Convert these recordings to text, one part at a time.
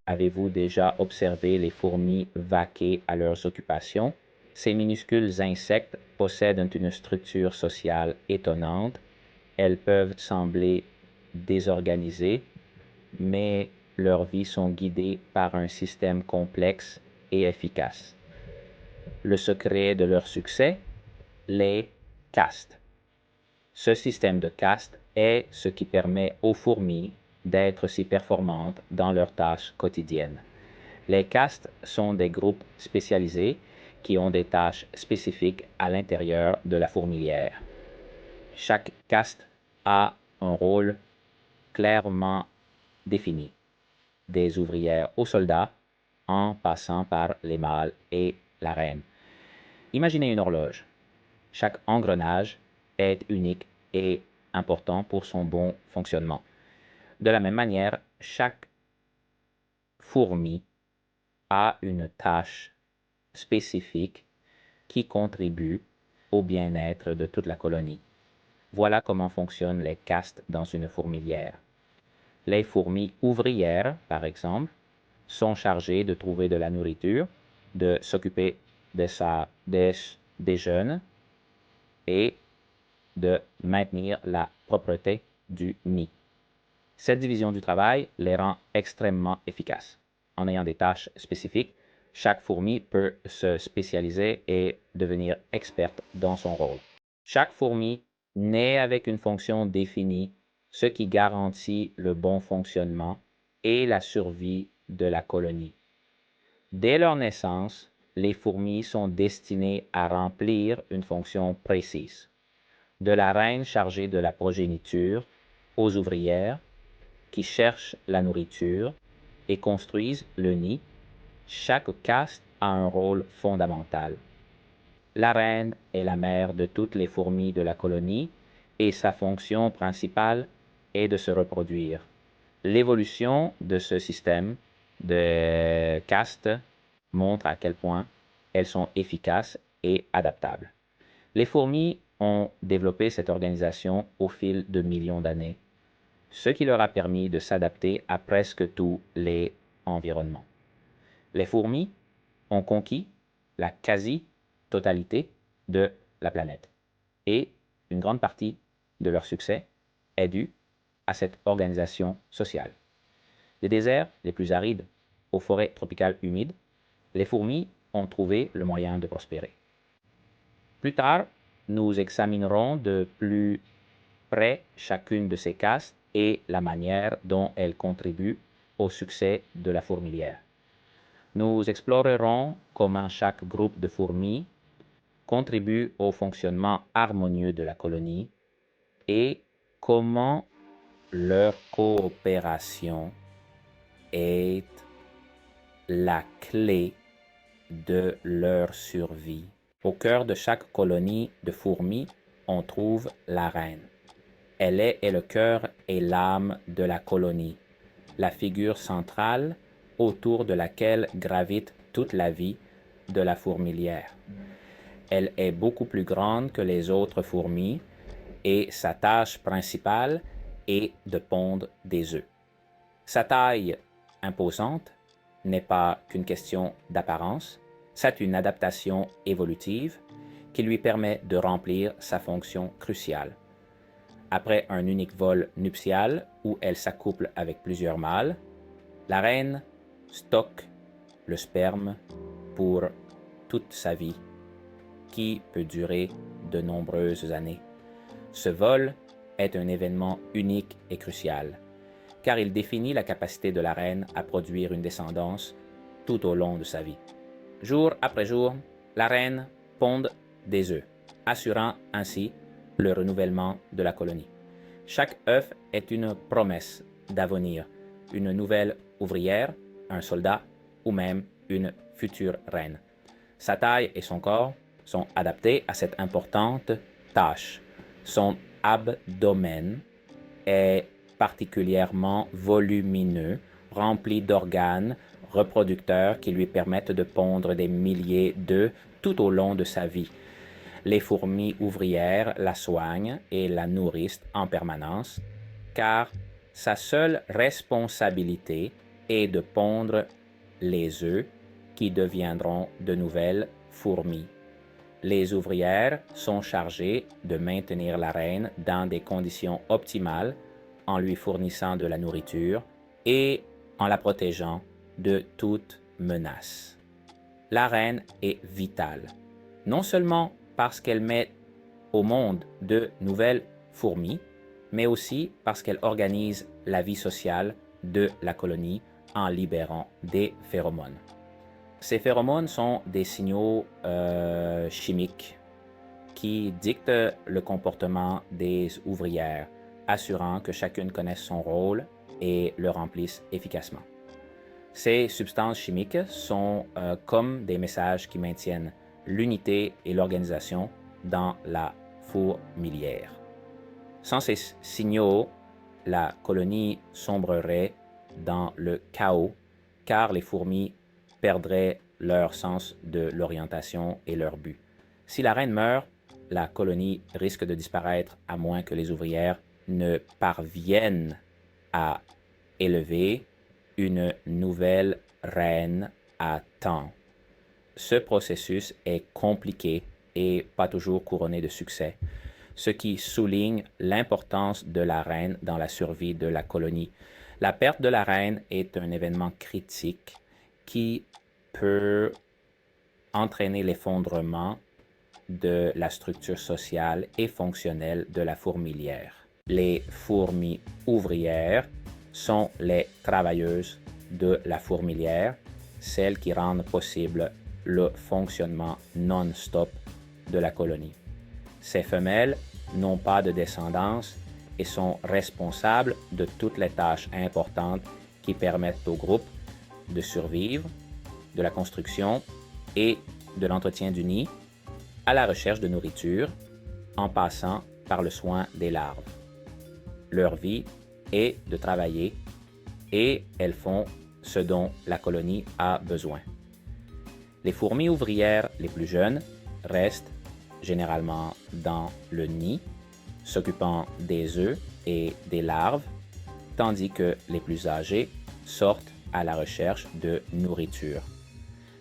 Avez-vous déjà observé les fourmis vaquer à leurs occupations? Ces minuscules insectes possèdent une structure sociale étonnante. Elles peuvent sembler désorganisées, mais leurs vies sont guidées par un système complexe et efficace. Le secret de leur succès? Les castes. Ce système de castes est ce qui permet aux fourmis d'être si performantes dans leurs tâches quotidiennes. Les castes sont des groupes spécialisés qui ont des tâches spécifiques à l'intérieur de la fourmilière. Chaque caste a un rôle clairement défini, des ouvrières aux soldats, en passant par les mâles et la reine. Imaginez une horloge. Chaque engrenage est unique et important pour son bon fonctionnement. De la même manière, chaque fourmi a une tâche spécifique qui contribue au bien-être de toute la colonie. Voilà comment fonctionnent les castes dans une fourmilière. Les fourmis ouvrières, par exemple, sont chargées de trouver de la nourriture, de s'occuper des jeunes et de maintenir la propreté du nid. Cette division du travail les rend extrêmement efficaces. En ayant des tâches spécifiques, chaque fourmi peut se spécialiser et devenir experte dans son rôle. Chaque fourmi naît avec une fonction définie, ce qui garantit le bon fonctionnement et la survie de la colonie. Dès leur naissance, les fourmis sont destinées à remplir une fonction précise. De la reine chargée de la progéniture aux ouvrières qui cherchent la nourriture et construisent le nid, chaque caste a un rôle fondamental. La reine est la mère de toutes les fourmis de la colonie et sa fonction principale est de se reproduire. L'évolution de ce système de castes montre à quel point elles sont efficaces et adaptables. Les fourmis ont développé cette organisation au fil de millions d'années, ce qui leur a permis de s'adapter à presque tous les environnements. Les fourmis ont conquis la quasi-totalité de la planète et une grande partie de leur succès est due à cette organisation sociale. Des déserts les plus arides aux forêts tropicales humides, les fourmis ont trouvé le moyen de prospérer. Plus tard, nous examinerons de plus près chacune de ces castes et la manière dont elles contribuent au succès de la fourmilière. Nous explorerons comment chaque groupe de fourmis contribue au fonctionnement harmonieux de la colonie et comment leur coopération est la clé de leur survie. Au cœur de chaque colonie de fourmis, on trouve la reine. Elle est le cœur et l'âme de la colonie, la figure centrale autour de laquelle gravite toute la vie de la fourmilière. Elle est beaucoup plus grande que les autres fourmis et sa tâche principale est de pondre des œufs. Sa taille imposante n'est pas qu'une question d'apparence, c'est une adaptation évolutive qui lui permet de remplir sa fonction cruciale. Après un unique vol nuptial où elle s'accouple avec plusieurs mâles, la reine stocke le sperme pour toute sa vie, qui peut durer de nombreuses années. Ce vol est un événement unique et crucial, car il définit la capacité de la reine à produire une descendance tout au long de sa vie. Jour après jour, la reine pond des œufs, assurant ainsi le renouvellement de la colonie. Chaque œuf est une promesse d'avenir, une nouvelle ouvrière, un soldat ou même une future reine. Sa taille et son corps sont adaptés à cette importante tâche. Son abdomen est particulièrement volumineux, rempli d'organes reproducteurs qui lui permettent de pondre des milliers d'œufs tout au long de sa vie. Les fourmis ouvrières la soignent et la nourrissent en permanence, car sa seule responsabilité est de pondre les œufs qui deviendront de nouvelles fourmis. Les ouvrières sont chargées de maintenir la reine dans des conditions optimales en lui fournissant de la nourriture et en la protégeant de toute menace. La reine est vitale, non seulement parce qu'elle met au monde de nouvelles fourmis, mais aussi parce qu'elle organise la vie sociale de la colonie en libérant des phéromones. Ces phéromones sont des signaux chimiques qui dictent le comportement des ouvrières, assurant que chacune connaisse son rôle et le remplisse efficacement. Ces substances chimiques sont comme des messages qui maintiennent l'unité et l'organisation dans la fourmilière. Sans ces signaux, la colonie sombrerait dans le chaos, car les fourmis perdraient leur sens de l'orientation et leur but. Si la reine meurt, la colonie risque de disparaître à moins que les ouvrières ne parviennent à élever une nouvelle reine à temps. Ce processus est compliqué et pas toujours couronné de succès, ce qui souligne l'importance de la reine dans la survie de la colonie. La perte de la reine est un événement critique qui peut entraîner l'effondrement de la structure sociale et fonctionnelle de la fourmilière. Les fourmis ouvrières sont les travailleuses de la fourmilière, celles qui rendent possible le fonctionnement non-stop de la colonie. Ces femelles n'ont pas de descendance et sont responsables de toutes les tâches importantes qui permettent au groupe de survivre, de la construction et de l'entretien du nid, à la recherche de nourriture, en passant par le soin des larves. Leur vie est de travailler et elles font ce dont la colonie a besoin. Les fourmis ouvrières les plus jeunes restent généralement dans le nid, s'occupant des œufs et des larves, tandis que les plus âgées sortent à la recherche de nourriture.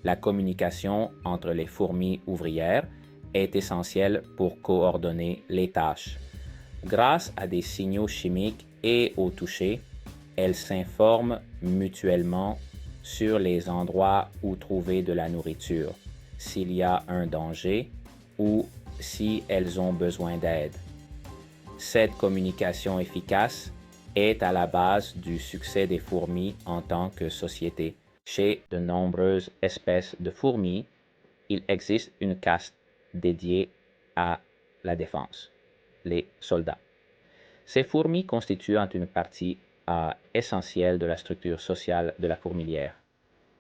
La communication entre les fourmis ouvrières est essentielle pour coordonner les tâches. Grâce à des signaux chimiques et au toucher, elles s'informent mutuellement sur les endroits où trouver de la nourriture, s'il y a un danger ou si elles ont besoin d'aide. Cette communication efficace est à la base du succès des fourmis en tant que société. Chez de nombreuses espèces de fourmis, il existe une caste dédiée à la défense, les soldats. Ces fourmis constituent une partie essentielle de la structure sociale de la fourmilière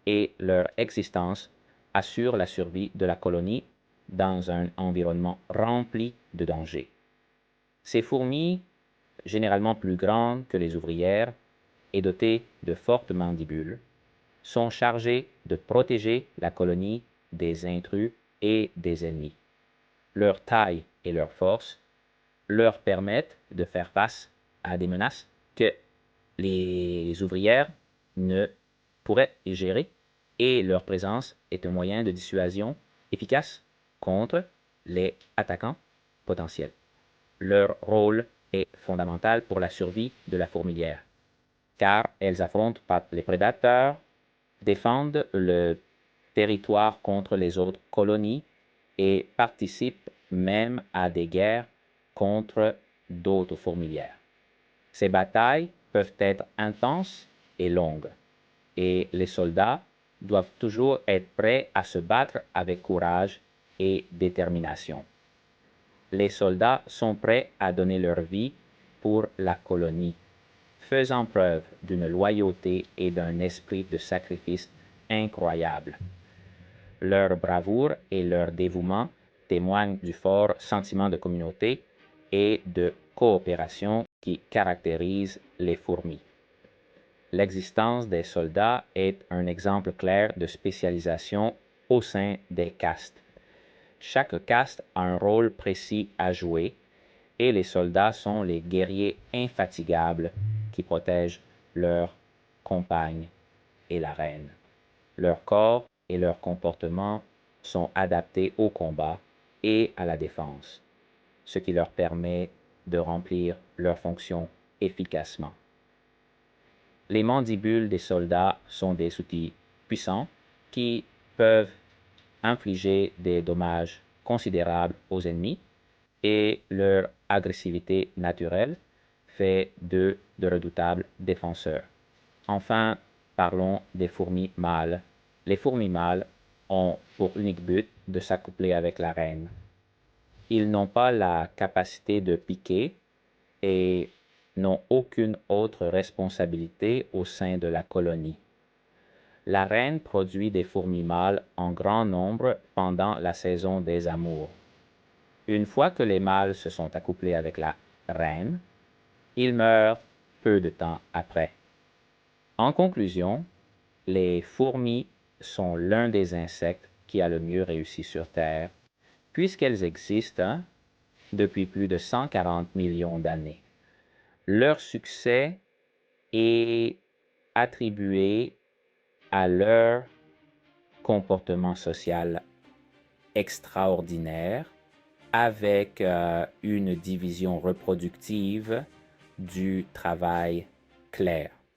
et leur existence assure la survie de la colonie dans un environnement rempli de dangers. Ces fourmis, généralement plus grandes que les ouvrières et dotées de fortes mandibules, sont chargées de protéger la colonie des intrus et des ennemis. Leur taille et leur force leur permettent de faire face à des menaces que les ouvrières ne pourraient gérer et leur présence est un moyen de dissuasion efficace contre les attaquants potentiels. Leur rôle est fondamental pour la survie de la fourmilière, car elles affrontent les prédateurs, défendent le territoire contre les autres colonies et participent même à des guerres contre d'autres fourmilières. Ces batailles peuvent être intenses et longues, et les soldats doivent toujours être prêts à se battre avec courage et détermination. Les soldats sont prêts à donner leur vie pour la colonie, faisant preuve d'une loyauté et d'un esprit de sacrifice incroyable. Leur bravoure et leur dévouement témoignent du fort sentiment de communauté et de coopération qui caractérise les fourmis. L'existence des soldats est un exemple clair de spécialisation au sein des castes. Chaque caste a un rôle précis à jouer et les soldats sont les guerriers infatigables qui protègent leurs compagnes et la reine. Leur corps et leur comportement sont adaptés au combat et à la défense, ce qui leur permet de remplir leurs fonctions efficacement. Les mandibules des soldats sont des outils puissants qui peuvent infliger des dommages considérables aux ennemis et leur agressivité naturelle fait d'eux de redoutables défenseurs. Enfin, parlons des fourmis mâles. Les fourmis mâles ont pour unique but de s'accoupler avec la reine. Ils n'ont pas la capacité de piquer et n'ont aucune autre responsabilité au sein de la colonie. La reine produit des fourmis mâles en grand nombre pendant la saison des amours. Une fois que les mâles se sont accouplés avec la reine, ils meurent peu de temps après. En conclusion, les fourmis sont l'un des insectes qui a le mieux réussi sur Terre, puisqu'elles existent depuis plus de 140 millions d'années. Leur succès est attribué à leur comportement social extraordinaire avec une division reproductive du travail clair.